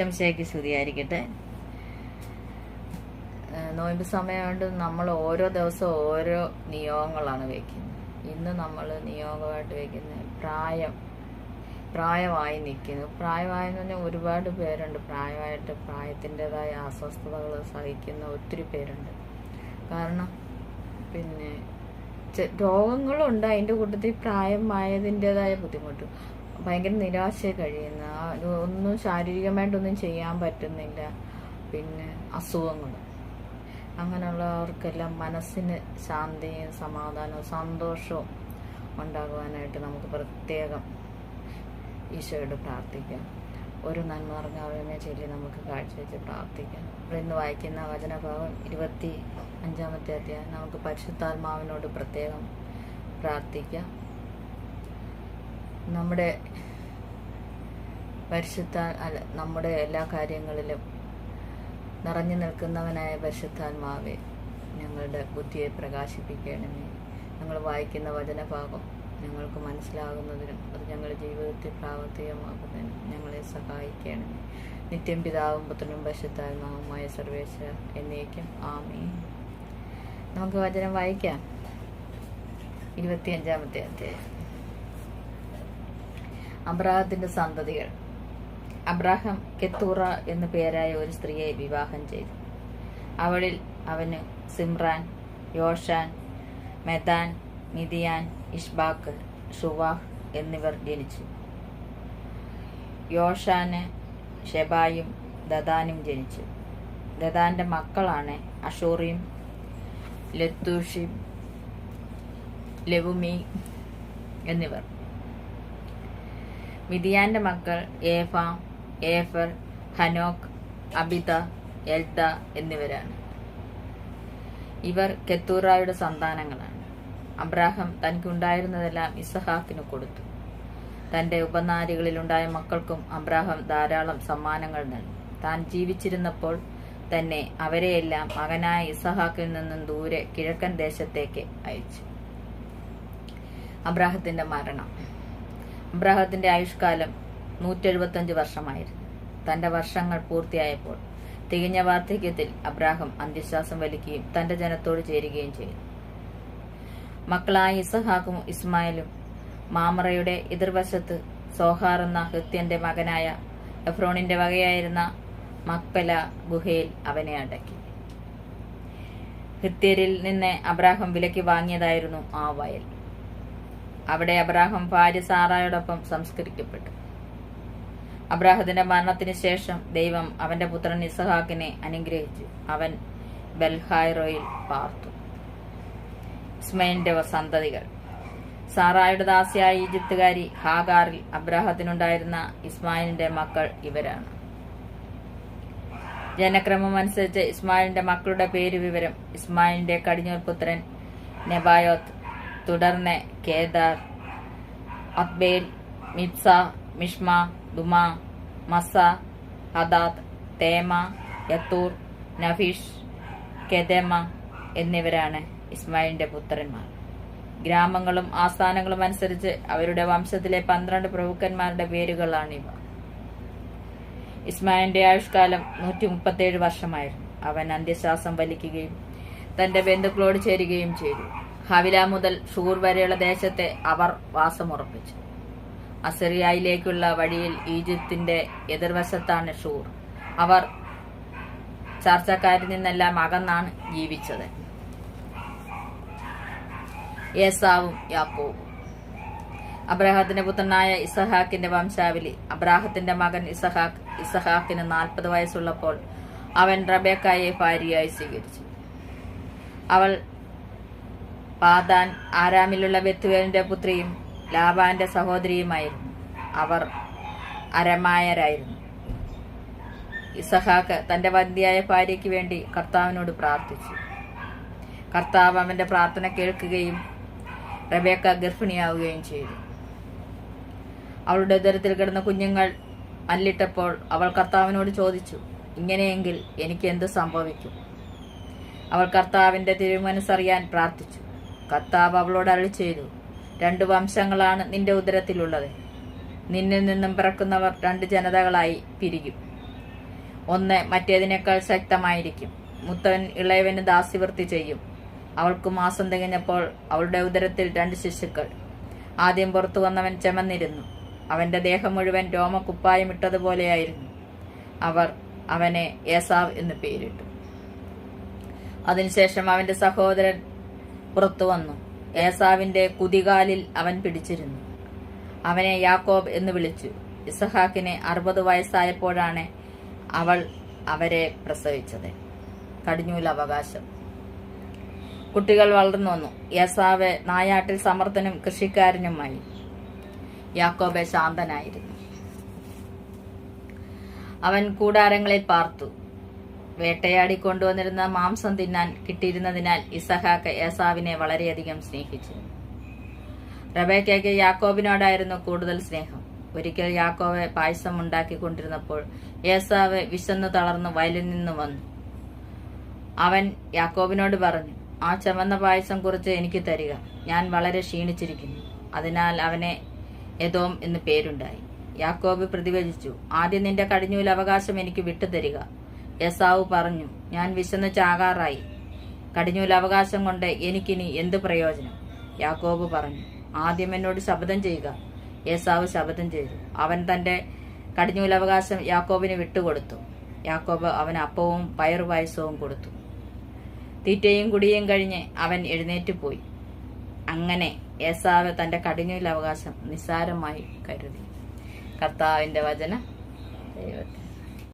ശംശയ്ക്ക് സ്തുതിയായിരിക്കട്ടെ. നോയമ്പ് സമയമുണ്ട്. നമ്മൾ ഓരോ ദിവസവും ഓരോ നിയോഗങ്ങളാണ് വയ്ക്കുന്നത്. ഇന്ന് നമ്മൾ നിയോഗമായിട്ട് വയ്ക്കുന്നത് പ്രായമായി നിൽക്കുന്നു. പ്രായമായെന്ന് പറഞ്ഞാൽ ഒരുപാട് പേരുണ്ട്. പ്രായമായിട്ട് പ്രായത്തിൻ്റെതായ അസ്വസ്ഥതകൾ സഹിക്കുന്ന ഒത്തിരി പേരുണ്ട്. കാരണം പിന്നെ രോഗങ്ങളുണ്ട്, അതിൻ്റെ കൂട്ടത്തിൽ പ്രായമായതിൻ്റെതായ ബുദ്ധിമുട്ട്, ഭയങ്കര നിരാശ കഴിയുന്ന, ഒന്നും ശാരീരികമായിട്ടൊന്നും ചെയ്യാൻ പറ്റുന്നില്ല, പിന്നെ അസുഖങ്ങൾ, അങ്ങനെയുള്ളവർക്കെല്ലാം മനസ്സിന് ശാന്തിയും സമാധാനവും സന്തോഷവും ഉണ്ടാകുവാനായിട്ട് നമുക്ക് പ്രത്യേകം ഈശോയോട് പ്രാർത്ഥിക്കാം. ഒരു നന്മ നിറഞ്ഞവനെ ചൊല്ലി നമുക്ക് കാഴ്ചവെച്ച് പ്രാർത്ഥിക്കാം. ഇന്ന് വായിക്കുന്ന വചനഭാഗം 25-ാമത്തെ അധ്യായം. നമുക്ക് പരിശുദ്ധാത്മാവിനോട് പ്രത്യേകം പ്രാർത്ഥിക്കാം. നമ്മുടെ എല്ലാ കാര്യങ്ങളിലും നിറഞ്ഞു നിൽക്കുന്നവനായ പരിശുദ്ധാത്മാവെ, ഞങ്ങളുടെ ബുദ്ധിയെ പ്രകാശിപ്പിക്കണമേ. ഞങ്ങൾ വായിക്കുന്ന വചനഭാഗം ഞങ്ങൾക്ക് മനസ്സിലാകുന്നതിനും അത് ഞങ്ങളുടെ ജീവിതത്തിൽ പ്രാവർത്തികമാക്കുന്നതിനും ഞങ്ങളെ സഹായിക്കണമേ. നിത്യം പിതാവും പുത്രനും പരിശുദ്ധാത്മാവുമായ സർവേശ്വര എന്നേക്കും ആമേൻ. നമുക്ക് വചനം വായിക്കാം. 25-ാമത്തെ അധ്യായം. അബ്രാഹത്തിന്റെ സന്തതികൾ. അബ്രാഹാം കെത്തൂറ എന്നു പേരായ ഒരു സ്ത്രീയെ വിവാഹം ചെയ്തു. അവളിൽ അവന് സിമ്രാൻ, യോഷാൻ, മെദാൻ, മിദിയാൻ, ഇഷ്ബാക്ക്, ഷുവാഹ് എന്നിവർ ജനിച്ചു. യോഷാന് ഷെബായും ദദാനും ജനിച്ചു. ദദാന്റെ മക്കളാണ് അഷൂറിയും ലത്തൂഷിം, ലെവുമി എന്നിവർ. മിദിയാന്റെ മക്കൾ ഏഫാം, ഏഫർ, ഹനോക്ക്, അബിത, എൽദ എന്നിവരാണ്. ഇവർ കെത്തൂറായുടെ സന്താനങ്ങളാണ്. അബ്രാഹാം തനിക്കുണ്ടായിരുന്നതെല്ലാം ഇസഹാക്കിന് കൊടുത്തു. തന്റെ ഉപനാരികളിലുണ്ടായ മക്കൾക്കും അബ്രാഹാം ധാരാളം സമ്മാനങ്ങൾ നൽകി. താൻ ജീവിച്ചിരുന്നപ്പോൾ തന്നെ അവരെയെല്ലാം മകനായ ഇസഹാക്കിൽ നിന്നും ദൂരെ കിഴക്കൻ ദേശത്തേക്ക് അയച്ചു. അബ്രാഹത്തിന്റെ മരണം. അബ്രാഹത്തിന്റെ ആയുഷ്കാലം 175 വർഷമായിരുന്നു. തന്റെ വർഷങ്ങൾ പൂർത്തിയായപ്പോൾ തികഞ്ഞ വാർദ്ധക്യത്തിൽ അബ്രാഹാം അന്ത്യശ്വാസം വലിക്കുകയും തന്റെ ജനത്തോട് ചേരുകയും ചെയ്തു. മക്കളായ ഇസഹാക്കും ഇസ്മായിലും മാമറയുടെ എതിർവശത്ത് സോഹാർ എന്ന ഹൃത്യന്റെ മകനായ എഫ്രോണിന്റെ വകയായിരുന്ന മക്പെല ഗുഹയിൽ അവനെ അടക്കി. ഹൃത്യരിൽ നിന്ന് അബ്രാഹാം വിലയ്ക്ക് വാങ്ങിയതായിരുന്നു ആ വയൽ. അവിടെ അബ്രാഹാം ഭാര്യ സാറായോടൊപ്പം സംസ്കരിക്കപ്പെട്ടു. അബ്രാഹത്തിന്റെ മരണത്തിന് ശേഷം ദൈവം അവന്റെ പുത്രൻ ഇസഹാക്കിനെ അനുഗ്രഹിച്ചു. അവൻ ബെൽഹായ്റോയിൽ പാർത്തു. ഇസ്മായിലിന്റെ സന്തതികൾ. സാറായുടെ ദാസിയായ ഈജിപ്തുകാരി ഹാഗാറിൽ അബ്രാഹത്തിനുണ്ടായിരുന്ന ഇസ്മായിലിന്റെ മക്കൾ ഇവരാണ്. ജനക്രമം അനുസരിച്ച് ഇസ്മായിലിന്റെ മക്കളുടെ പേര് വിവരം: ഇസ്മായിലിന്റെ കടിഞ്ഞൂൽ പുത്രൻ നെബായോത്ത്, തുടർന്ന് കേദാർ, അത്ബേൽ, മിത്സ, മിഷ്മ, ദുമ, മസ, ഹദാദ്, തേമ, യത്തൂർ, നഫീഷ്, കെദമ എന്നിവരാണ് ഇസ്മായിലിന്റെ പുത്രന്മാർ. ഗ്രാമങ്ങളും ആസ്ഥാനങ്ങളും അനുസരിച്ച് അവരുടെ വംശത്തിലെ 12 പ്രഭുക്കന്മാരുടെ പേരുകളാണിവ. ഇസ്മായിലിന്റെ ആയുഷ്കാലം 137 വർഷമായിരുന്നു. അവൻ അന്ത്യശ്വാസം വലിക്കുകയും തന്റെ ബന്ധുക്കളോട് ചേരുകയും ചെയ്തു. ഹവില മുതൽ ഷൂർ വരെയുള്ള ദേശത്തെ അവർ വാസമുറപ്പിച്ചു. അസിറിയയിലേക്കുള്ള വഴിയിൽ ഈജിപ്തിന്റെ എതിർവശത്താണ് ഷൂർ. അവർ ചർച്ചക്കാരിൽ നിന്നെല്ലാം അകന്നാണ് ജീവിച്ചത്. ഏസാവും യാക്കോബും. അബ്രാഹത്തിന്റെ പുത്രനായ ഇസഹാക്കിന്റെ വംശാവലി. അബ്രാഹത്തിന്റെ മകൻ ഇസഹാക്കിന് 40 വയസ്സുള്ളപ്പോൾ അവൻ റബേക്കായെ ഭാര്യയായി സ്വീകരിച്ചു. അവൾ പാദാൻ ആരാമിലുള്ള ബെത്തുവേലിന്റെ പുത്രിയും ലാബാന്റെ സഹോദരിയുമായിരുന്നു. അവർ അരമായരായിരുന്നു. ഇസഹാക്ക് തന്റെ വന്ധ്യയായ ഭാര്യയ്ക്ക് വേണ്ടി കർത്താവിനോട് പ്രാർത്ഥിച്ചു. കർത്താവ് അവന്റെ പ്രാർത്ഥന കേൾക്കുകയും റബേക്ക ഗർഭിണിയാവുകയും ചെയ്തു. അവളുടെ ഉദരത്തിൽ കിടന്ന കുഞ്ഞുങ്ങൾ മല്ലിട്ടപ്പോൾ അവൾ കർത്താവിനോട് ചോദിച്ചു, ഇങ്ങനെയെങ്കിൽ എനിക്ക് എന്ത് സംഭവിക്കും? അവൾ കർത്താവിന്റെ തിരുമനസ്സറിയാൻ പ്രാർത്ഥിച്ചു. കർത്താവ് അവളോട് അരുളി ചെയ്തു, 2 വംശങ്ങളാണ് നിന്റെ ഉദരത്തിലുള്ളത്. നിന്നിൽ നിന്നും പിറക്കുന്നവർ 2 ജനതകളായി പിരിയും. ഒന്ന് മറ്റേതിനേക്കാൾ ശക്തമായിരിക്കും. മൂത്തവൻ ഇളയവന് ദാസ്യവൃത്തി ചെയ്യും. അവൾക്ക് മാസം തികഞ്ഞപ്പോൾ അവളുടെ ഉദരത്തിൽ 2 ശിശുക്കൾ. ആദ്യം പുറത്തു വന്നവൻ ചെമന്നിരുന്നു. അവന്റെ ദേഹം മുഴുവൻ രോമക്കുപ്പായം ഇട്ടതുപോലെയായിരുന്നു. അവർ അവനെ ഏസാവ് എന്ന് പേരിട്ടു. അതിനുശേഷം അവന്റെ സഹോദരൻ പുറത്തു വന്നു. ഏസാവിന്റെ കുതികാലിൽ അവൻ പിടിച്ചിരുന്നു. അവനെ യാക്കോബ് എന്ന് വിളിച്ചു. ഇസഹാക്കിന് 60 വയസ്സായപ്പോഴാണ് അവൾ അവരെ പ്രസവിച്ചത്. കടിഞ്ഞൂൽ അവകാശം. കുട്ടികൾ വളർന്നു വന്നു. ഏസാവ് നായാട്ടിൽ സമർത്ഥനും കൃഷിക്കാരനുമായി. യാക്കോബ് ശാന്തനായിരുന്നു. അവൻ കൂടാരങ്ങളിൽ പാർത്തു. വേട്ടയാടി കൊണ്ടുവന്നിരുന്ന മാംസം തിന്നാൻ കിട്ടിയിരുന്നതിനാൽ ഇസഹാക്ക് ഏസാവിനെ വളരെയധികം സ്നേഹിച്ചിരുന്നു. റബേക്കയ്ക്ക് യാക്കോബിനോടായിരുന്നു കൂടുതൽ സ്നേഹം. ഒരിക്കൽ യാക്കോബ് പായസം ഉണ്ടാക്കിക്കൊണ്ടിരുന്നപ്പോൾ ഏസാവ് വിശന്നു തളർന്ന് വയലിൽ നിന്ന് വന്നു. അവൻ യാക്കോബിനോട് പറഞ്ഞു, ആ ചുവന്ന പായസം കുറിച്ച് എനിക്ക് തരിക. ഞാൻ വളരെ ക്ഷീണിച്ചിരിക്കുന്നു. അതിനാൽ അവനെ എദോം എന്ന് പേരുണ്ടായി. യാക്കോബ് പ്രതിവചിച്ചു, ആദ്യം നിന്റെ കടിഞ്ഞൂൽ അവകാശം എനിക്ക് വിട്ടുതരിക. ഏസാവ് പറഞ്ഞു, ഞാൻ വിശന്ന് ചാകാറായി. കടിഞ്ഞൂൽ അവകാശം കൊണ്ട് എനിക്കിനി എന്ത് പ്രയോജനം? യാക്കോബ് പറഞ്ഞു, ആദ്യം എന്നോട് ശപഥം ചെയ്യുക. ഏസാവ് ശപഥം ചെയ്തു. അവൻ തന്റെ കടിഞ്ഞൂലവകാശം യാക്കോബിന് വിട്ടുകൊടുത്തു. യാക്കോബ് അവന് അപ്പവും പയറുപായസവും കൊടുത്തു. തീറ്റയും കുടിയും കഴിഞ്ഞ് അവൻ എഴുന്നേറ്റ് പോയി. അങ്ങനെ ഏസാവ് തന്റെ കടിഞ്ഞൂലവകാശം നിസ്സാരമായി കരുതി. കർത്താവിന്റെ വചനം ദൈവത്തെ